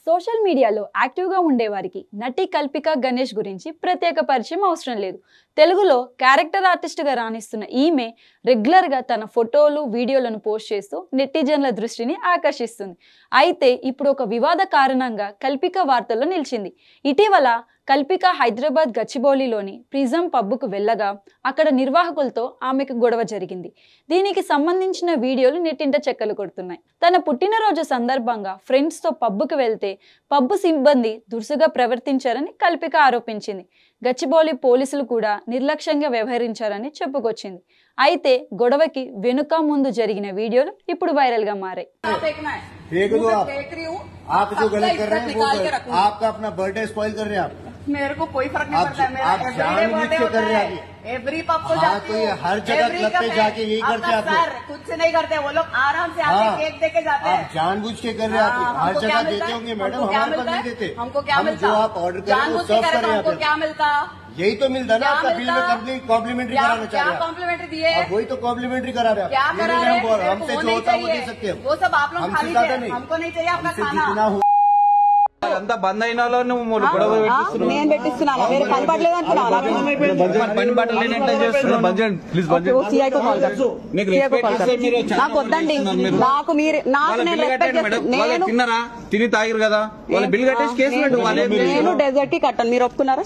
Social మీడియాలో యాక్టివ్గా ఉండేవారికి నటి కల్పిక గణేష్ గురించి ప్రత్యేక పరిచయం అవసరం లేదు. తెలుగులో క్యారెక్టర్ ఆర్టిస్ట్గా రాణిస్తున్న ఈమె రెగ్యులర్గా తన ఫోటోలు వీడియోలను పోస్ట్ చేస్తూ నెటిజన్ల దృష్టిని ఆకర్షిస్తుంది. అయితే ఇప్పుడు ఒక వివాద కారణంగా కల్పిక వార్తల్లో నిలిచింది. ఇటీవల కల్పిక హైదరాబాద్ గచ్చిబౌలిలోని ప్రిజం పబ్కు వెళ్ళగా అక్కడ నిర్వాహకులతో ఆమెకు గొడవ జరిగింది. దీనికి సంబంధించిన వీడియోలు నెట్టింట చెక్కలు కొడుతున్నాయి. తన పుట్టినరోజు సందర్భంగా ఫ్రెండ్స్తో పబ్కు వెళ్తే పబ్బు సిబ్బంది దురుసుగా ప్రవర్తించారని కల్పిక ఆరోపించింది. గచ్చిబౌలి పోలీసులు కూడా నిర్లక్ష్యంగా వ్యవహరించారని చెప్పుకొచ్చింది. అయితే గొడవకి వెనుక ముందు జరిగిన వీడియోలు ఇప్పుడు వైరల్ గా మారాయి. आप जो गलत कर रहे हैं वो आपका अपना बर्थडे स्पॉइल कर रहे हैं आप। मेरे को कोई फर्क नहीं पड़ता है। मेरा जानबूझ के कर रहे हैं एवरी पब को जाती हूँ, हर जगह क्लब पे जाके यही करते हैं आप लोग। कुछ से नहीं करते वो लोग, आराम से आते केक दे के जाते हैं। जानबूझ के कर रहे हैं आप, हर जगह देते होंगे मैडम, हमारे पास नहीं देते। हमको क्या मिलता? जो आप ऑर्डर करें वो सर्व कर रहे हैं, हमको क्या मिलता? यही तो मिलता ना आपका बिल में। कंपनी कॉम्प्लीमेंट्री कराना चाह रहे हैं, कॉम्प्लीमेंट्री दिए, वही तो कॉम्प्लीमेंट्री करा रहे हैं। क्या करा रहे हैं? हमसे जो होता है वो दे सकते हैं, वो सब आप लोग खा लीजिए, हमको नहीं चाहिए आपका खाना। అంతా బంద్ అయిన నువ్వు గొడవ పెట్టిస్తున్నావు. నేను పెట్టిస్తున్నాను, మీరు పని పడలేదు అంటున్నావు. పని పట్టలేని ఎట్లా చేస్తున్నావు? నాకు వద్దండి, నాకు మీరు నాకు నేను రెస్పెక్ట్ చేస్తాను. తిన్నరా, తిని తాగిరు కదా, వాళ్ళ బిల్ కట్టేసి కేసు పెట్టు. నేను డెజర్ట్ కి కట్టాను, మీరు ఒప్పుకున్నారా?